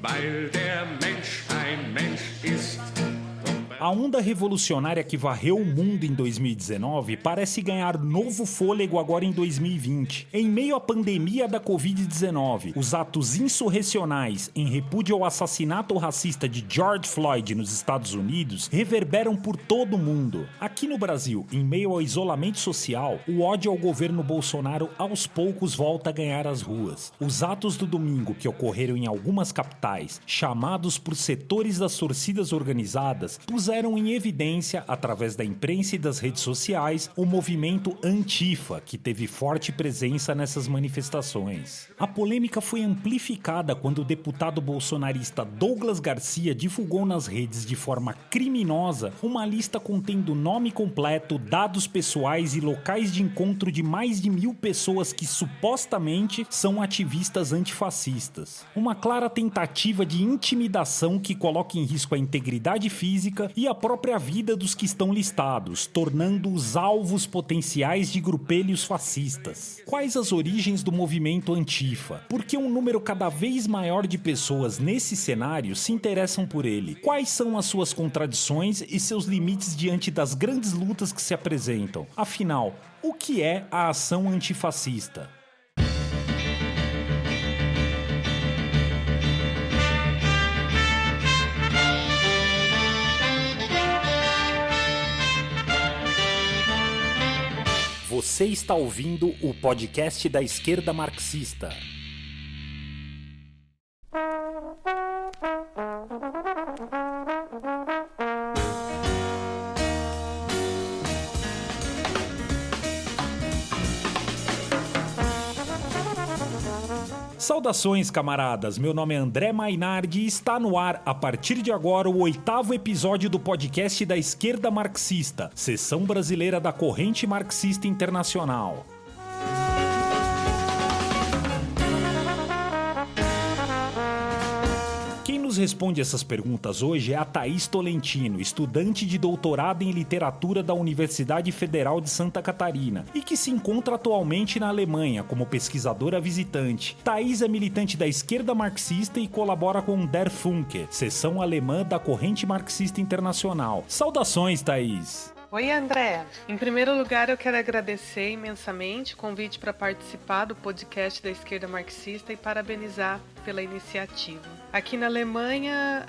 weil der Mensch ein Mensch ist. A onda revolucionária que varreu o mundo em 2019 parece ganhar novo fôlego agora em 2020. Em meio à pandemia da Covid-19, os atos insurrecionais em repúdio ao assassinato racista de George Floyd nos Estados Unidos reverberam por todo o mundo. Aqui no Brasil, em meio ao isolamento social, o ódio ao governo Bolsonaro aos poucos volta a ganhar as ruas. Os atos do domingo que ocorreram em algumas capitais, chamados por setores das torcidas organizadas, puseram em evidência, através da imprensa e das redes sociais, o movimento Antifa, que teve forte presença nessas manifestações. A polêmica foi amplificada quando o deputado bolsonarista Douglas Garcia divulgou nas redes de forma criminosa uma lista contendo nome completo, dados pessoais e locais de encontro de mais de 1.000 pessoas que supostamente são ativistas antifascistas. Uma clara tentativa de intimidação que coloca em risco a integridade física e a própria vida dos que estão listados, tornando-os alvos potenciais de grupelhos fascistas. Quais as origens do movimento Antifa? Por que um número cada vez maior de pessoas nesse cenário se interessam por ele? Quais são as suas contradições e seus limites diante das grandes lutas que se apresentam? Afinal, o que é a ação antifascista? Você está ouvindo o podcast da esquerda marxista. Saudações, camaradas! Meu nome é André Mainardi e está no ar, a partir de agora, o 8º episódio do podcast da esquerda marxista, seção brasileira da Corrente Marxista Internacional. Quem nos responde essas perguntas hoje é a Thaís Tolentino, estudante de doutorado em literatura da Universidade Federal de Santa Catarina e que se encontra atualmente na Alemanha como pesquisadora visitante. Thaís é militante da esquerda marxista e colabora com Der Funke, seção alemã da Corrente Marxista Internacional. Saudações, Thaís! Oi, André. Em primeiro lugar, eu quero agradecer imensamente o convite para participar do podcast da esquerda marxista e parabenizar pela iniciativa. Aqui na Alemanha,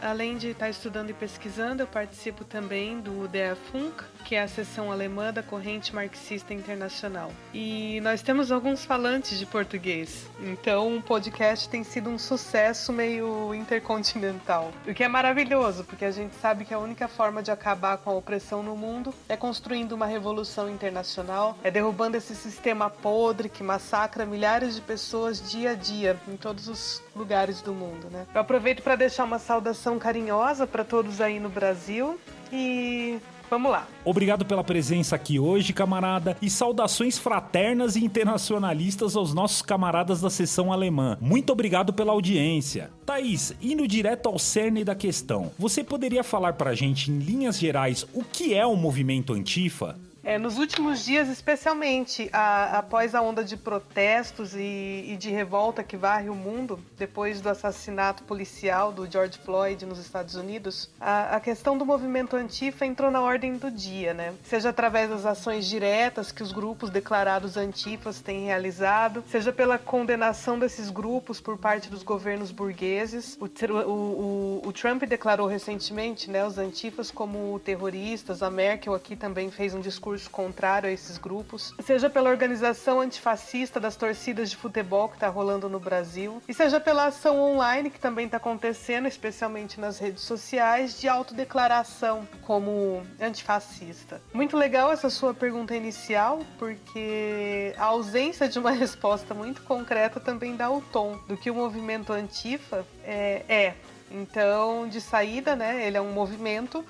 além de estar estudando e pesquisando, eu participo também do Der Funk, que é a seção alemã da Corrente Marxista Internacional. E nós temos alguns falantes de português, então o podcast tem sido um sucesso meio intercontinental. O que é maravilhoso, porque a gente sabe que a única forma de acabar com a opressão no mundo é construindo uma revolução internacional, é derrubando esse sistema podre que massacra milhares de pessoas dia a dia em todos os lugares do mundo, né? Eu aproveito para deixar uma saudação carinhosa para todos aí no Brasil e vamos lá. Obrigado pela presença aqui hoje, camarada, e saudações fraternas e internacionalistas aos nossos camaradas da seção alemã. Muito obrigado pela audiência. Thaís, indo direto ao cerne da questão, você poderia falar pra gente, em linhas gerais, o que é o movimento Antifa? Nos últimos dias, especialmente após a onda de protestos e de revolta que varre o mundo, depois do assassinato policial do George Floyd nos Estados Unidos, a questão do movimento Antifa entrou na ordem do dia, né? Seja através das ações diretas que os grupos declarados antifas têm realizado, seja pela condenação desses grupos por parte dos governos burgueses. O Trump declarou recentemente, né, os antifas como terroristas, a Merkel aqui também fez um discurso contrário a esses grupos, seja pela organização antifascista das torcidas de futebol que está rolando no Brasil, e seja pela ação online que também está acontecendo, especialmente nas redes sociais, de autodeclaração como antifascista. Muito legal essa sua pergunta inicial, porque a ausência de uma resposta muito concreta também dá o tom do que o movimento Antifa é. Então, de saída, né, ele é um movimento,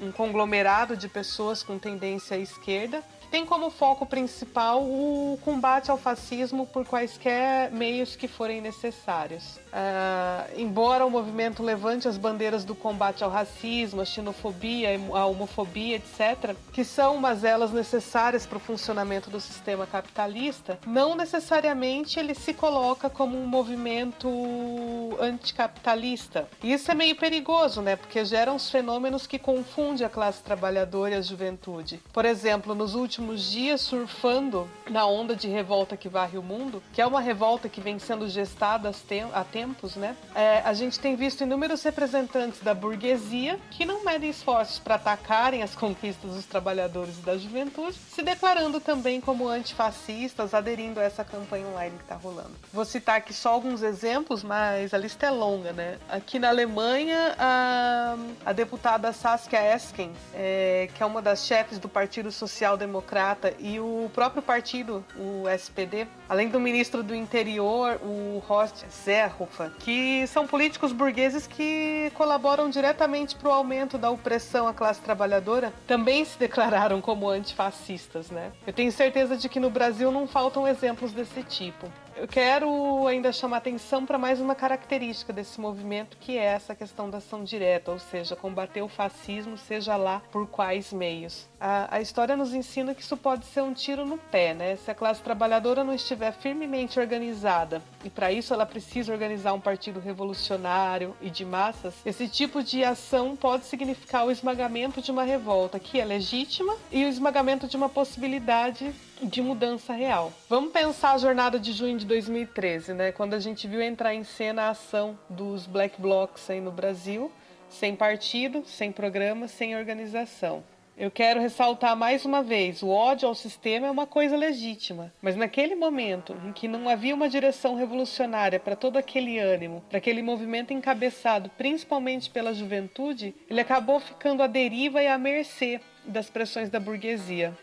um conglomerado de pessoas com tendência à esquerda, que tem como foco principal o combate ao fascismo por quaisquer meios que forem necessários. Embora o movimento levante as bandeiras do combate ao racismo, à xenofobia, à homofobia, etc., que são mazelas necessárias para o funcionamento do sistema capitalista, não necessariamente ele se coloca como um movimento anticapitalista. E isso é meio perigoso, né? Porque gera uns fenômenos que confundem a classe trabalhadora e a juventude. Por exemplo, nos últimos dias, surfando na onda de revolta que varre o mundo, que é uma revolta que vem sendo gestada há tempos, né? A gente tem visto inúmeros representantes da burguesia que não medem esforços para atacarem as conquistas dos trabalhadores e da juventude, se declarando também como antifascistas, aderindo a essa campanha online que está rolando. Vou citar aqui só alguns exemplos, mas a lista é longa, né? Aqui na Alemanha, a deputada Saskia Esken, que é uma das chefes do Partido Social Democrata, e o próprio partido, o SPD, além do ministro do Interior, o Horst Seehofer, que são políticos burgueses que colaboram diretamente para o aumento da opressão à classe trabalhadora, também se declararam como antifascistas, né? Eu tenho certeza de que no Brasil não faltam exemplos desse tipo. Eu quero ainda chamar atenção para mais uma característica desse movimento, que é essa questão da ação direta, ou seja, combater o fascismo, seja lá por quais meios. A história nos ensina que isso pode ser um tiro no pé, né? Se a classe trabalhadora não estiver firmemente organizada, e para isso ela precisa organizar um partido revolucionário e de massas, esse tipo de ação pode significar o esmagamento de uma revolta que é legítima e o esmagamento de uma possibilidade de mudança real. Vamos pensar a jornada de junho de 2013, né? Quando a gente viu entrar em cena a ação dos Black Blocs aí no Brasil, sem partido, sem programa, sem organização. Eu quero ressaltar mais uma vez, o ódio ao sistema é uma coisa legítima, mas naquele momento em que não havia uma direção revolucionária para todo aquele ânimo, para aquele movimento encabeçado principalmente pela juventude, ele acabou ficando à deriva e à mercê das pressões da burguesia.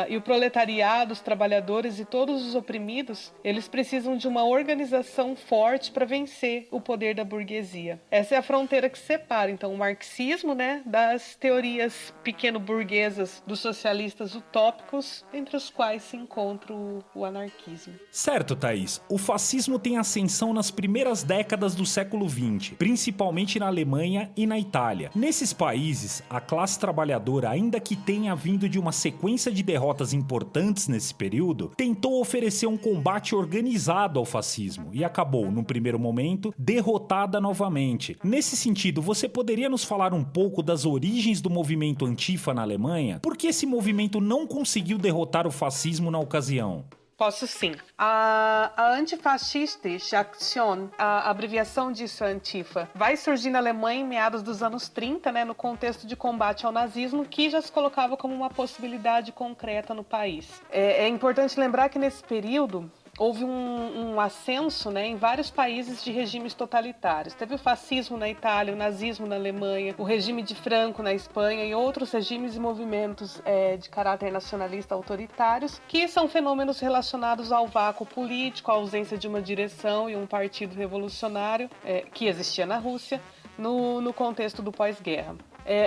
E o proletariado, os trabalhadores e todos os oprimidos, eles precisam de uma organização forte para vencer o poder da burguesia. Essa é a fronteira que separa, então, o marxismo, né, das teorias pequeno-burguesas dos socialistas utópicos, entre os quais se encontra o anarquismo. Certo, Thaís. O fascismo tem ascensão nas primeiras décadas do século XX, principalmente na Alemanha e na Itália. Nesses países, a classe trabalhadora, ainda que tenha vindo de uma sequência de derrotas importantes nesse período, tentou oferecer um combate organizado ao fascismo e acabou, no primeiro momento, derrotada novamente. Nesse sentido, você poderia nos falar um pouco das origens do movimento Antifa na Alemanha? Por que esse movimento não conseguiu derrotar o fascismo na ocasião? Posso sim. A Antifaschistische Aktion, a abreviação disso é Antifa, vai surgir na Alemanha em meados dos anos 30, né, no contexto de combate ao nazismo, que já se colocava como uma possibilidade concreta no país. É importante lembrar que nesse período houve um ascenso, né, em vários países de regimes totalitários. Teve o fascismo na Itália, o nazismo na Alemanha, o regime de Franco na Espanha e outros regimes e movimentos de caráter nacionalista autoritários, que são fenômenos relacionados ao vácuo político, à ausência de uma direção e um partido revolucionário que existia na Rússia no contexto do pós-guerra.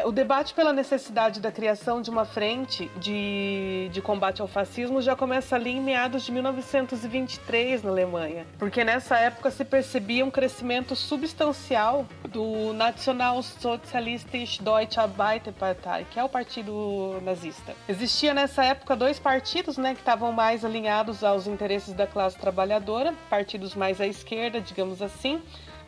O debate pela necessidade da criação de uma frente de combate ao fascismo já começa ali em meados de 1923 na Alemanha, porque nessa época se percebia um crescimento substancial do Nationalsozialistische Deutsche Arbeiterpartei, que é o partido nazista. Existia nessa época dois partidos, né, que estavam mais alinhados aos interesses da classe trabalhadora, partidos mais à esquerda, digamos assim.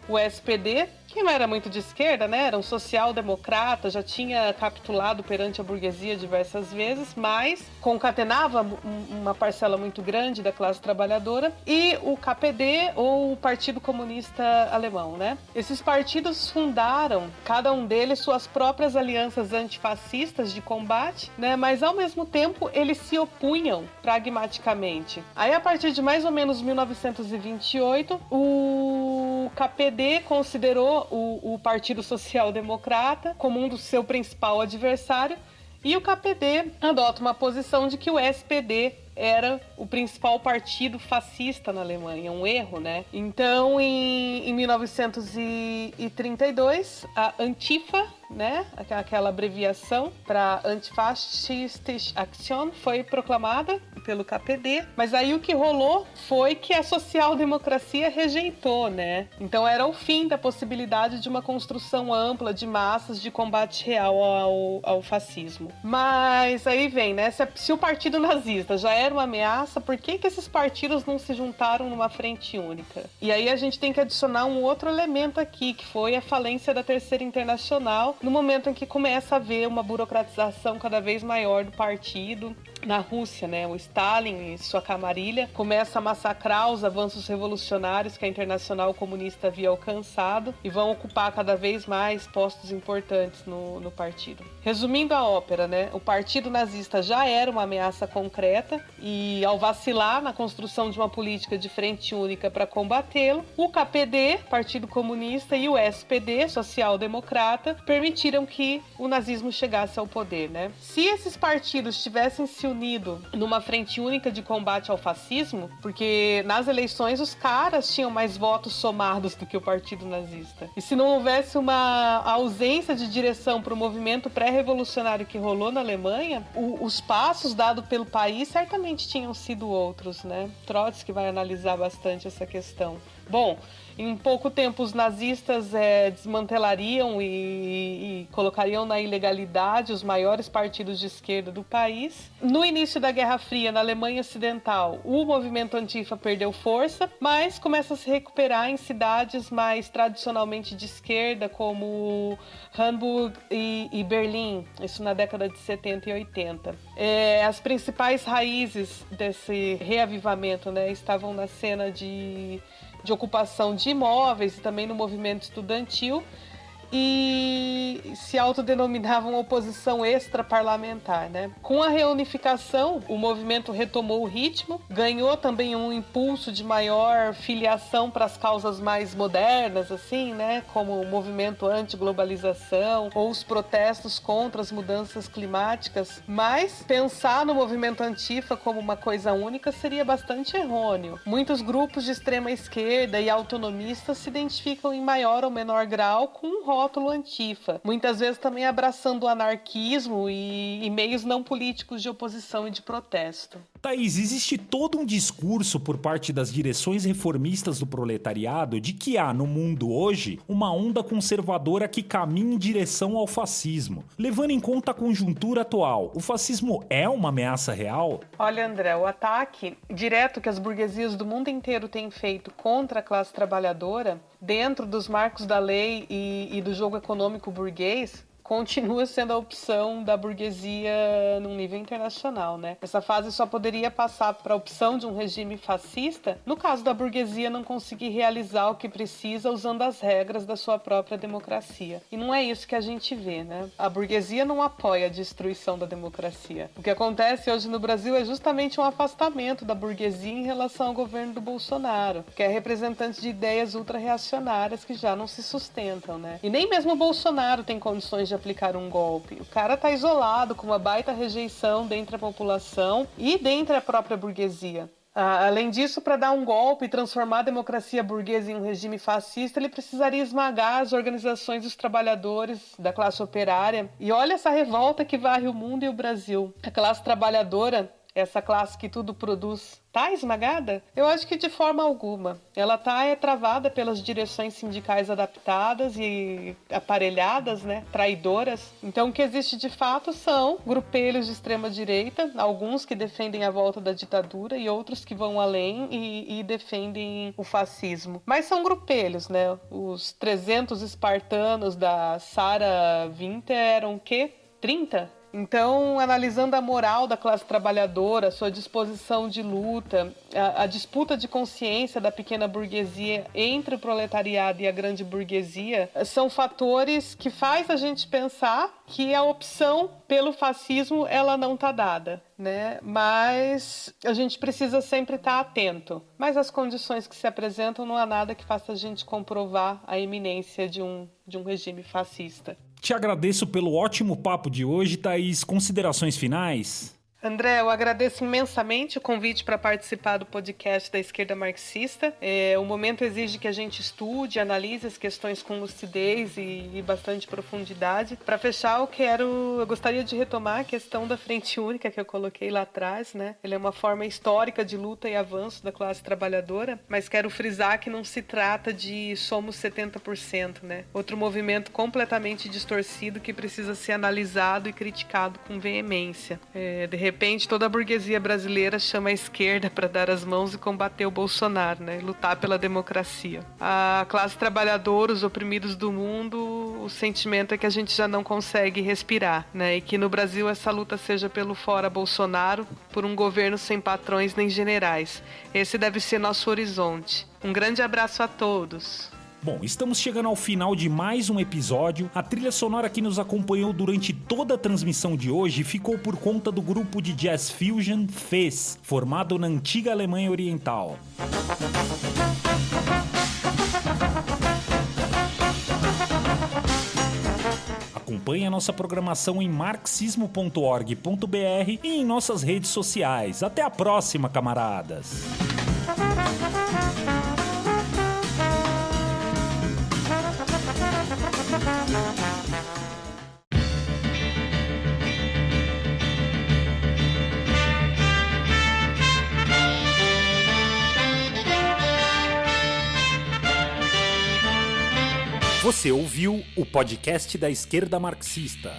O SPD, que não era muito de esquerda, né? Era um social-democrata, já tinha capitulado perante a burguesia diversas vezes, mas concatenava uma parcela muito grande da classe trabalhadora, e o KPD, ou o Partido Comunista Alemão, né? Esses partidos fundaram, cada um deles, suas próprias alianças antifascistas de combate, né? Mas, ao mesmo tempo, eles se opunham pragmaticamente. Aí, a partir de mais ou menos 1928, o KPD considerou o Partido Social Democrata como um do seu principal adversário, e o KPD adota uma posição de que o SPD era o principal partido fascista na Alemanha, um erro, né? Então, em 1932, a Antifa, né? Aquela abreviação para Antifaschistische Aktion foi proclamada pelo KPD, mas aí o que rolou foi que a social-democracia rejeitou, né? Então era o fim da possibilidade de uma construção ampla de massas de combate real ao fascismo. Mas aí vem, né? Se o partido nazista já era uma ameaça, por que esses partidos não se juntaram numa frente única? E aí a gente tem que adicionar um outro elemento aqui, que foi a falência da Terceira Internacional, no momento em que começa a haver uma burocratização cada vez maior do partido. Na Rússia, né, o Stalin e sua camarilha começa a massacrar os avanços revolucionários que a Internacional Comunista havia alcançado e vão ocupar cada vez mais postos importantes no partido. Resumindo a ópera, né, o partido nazista já era uma ameaça concreta e, ao vacilar na construção de uma política de frente única para combatê-lo, o KPD, Partido Comunista, e o SPD, Social Democrata, permitiram que o nazismo chegasse ao poder, né? Se esses partidos tivessem se unido numa frente única de combate ao fascismo, porque nas eleições os caras tinham mais votos somados do que o partido nazista. E se não houvesse uma ausência de direção para o movimento pré-revolucionário que rolou na Alemanha, os passos dados pelo país certamente tinham sido outros, né? Trotsky vai analisar bastante essa questão. Bom, em pouco tempo os nazistas desmantelariam e colocariam na ilegalidade os maiores partidos de esquerda do país. No início da Guerra Fria, na Alemanha Ocidental, o movimento antifa perdeu força, mas começa a se recuperar em cidades mais tradicionalmente de esquerda, como Hamburgo e Berlim, isso na década de 70 e 80. As principais raízes desse reavivamento, né, estavam na cena de ocupação de imóveis e também no movimento estudantil, e se autodenominavam oposição extraparlamentar, né? Com a reunificação, o movimento retomou o ritmo, ganhou também um impulso de maior filiação para as causas mais modernas, assim, né? Como o movimento anti-globalização ou os protestos contra as mudanças climáticas. Mas pensar no movimento antifa como uma coisa única seria bastante errôneo. Muitos grupos de extrema esquerda e autonomistas se identificam em maior ou menor grau com um rótulo antifa, muitas vezes também abraçando o anarquismo e meios não políticos de oposição e de protesto. Thaís, existe todo um discurso por parte das direções reformistas do proletariado de que há no mundo hoje uma onda conservadora que caminha em direção ao fascismo. Levando em conta a conjuntura atual, o fascismo é uma ameaça real? Olha, André, o ataque direto que as burguesias do mundo inteiro têm feito contra a classe trabalhadora, dentro dos marcos da lei e do jogo econômico burguês, continua sendo a opção da burguesia num nível internacional, né? Essa fase só poderia passar para a opção de um regime fascista no caso da burguesia não conseguir realizar o que precisa usando as regras da sua própria democracia. E não é isso que a gente vê, né? A burguesia não apoia a destruição da democracia. O que acontece hoje no Brasil é justamente um afastamento da burguesia em relação ao governo do Bolsonaro, que é representante de ideias ultra-reacionárias que já não se sustentam, né? E nem mesmo o Bolsonaro tem condições de aplicar um golpe. O cara tá isolado, com uma baita rejeição dentre a população e dentre a própria burguesia. Além disso, para dar um golpe e transformar a democracia burguesa em um regime fascista, ele precisaria esmagar as organizações dos trabalhadores da classe operária. E olha essa revolta que varre o mundo e o Brasil. A classe trabalhadora, essa classe que tudo produz, tá esmagada? Eu acho que de forma alguma. Ela tá travada pelas direções sindicais adaptadas e aparelhadas, né? Traidoras. Então o que existe de fato são grupelhos de extrema direita, alguns que defendem a volta da ditadura e outros que vão além e defendem o fascismo. Mas são grupelhos, né? Os 300 espartanos da Sarah Winter eram o quê? 30? Então, analisando a moral da classe trabalhadora, sua disposição de luta, a disputa de consciência da pequena burguesia entre o proletariado e a grande burguesia, são fatores que faz a gente pensar que a opção pelo fascismo ela não está dada, né? Mas a gente precisa sempre estar atento. Mas as condições que se apresentam não há nada que faça a gente comprovar a iminência de um regime fascista. Te agradeço pelo ótimo papo de hoje, Thaís. Considerações finais? André, eu agradeço imensamente o convite para participar do podcast da Esquerda Marxista. O momento exige que a gente estude, analise as questões com lucidez e bastante profundidade. Para fechar, eu gostaria de retomar a questão da Frente Única que eu coloquei lá atrás, né? Ele é uma forma histórica de luta e avanço da classe trabalhadora, mas quero frisar que não se trata de somos 70%, né? Outro movimento completamente distorcido que precisa ser analisado e criticado com veemência. De repente, toda a burguesia brasileira chama a esquerda para dar as mãos e combater o Bolsonaro, né? Lutar pela democracia. A classe trabalhadora, os oprimidos do mundo, o sentimento é que a gente já não consegue respirar, né? E que no Brasil essa luta seja pelo fora Bolsonaro, por um governo sem patrões nem generais. Esse deve ser nosso horizonte. Um grande abraço a todos. Bom, estamos chegando ao final de mais um episódio. A trilha sonora que nos acompanhou durante toda a transmissão de hoje ficou por conta do grupo de jazz fusion Fez, formado na antiga Alemanha Oriental. Acompanhe a nossa programação em marxismo.org.br e em nossas redes sociais. Até a próxima, camaradas! Você ouviu o podcast da Esquerda Marxista.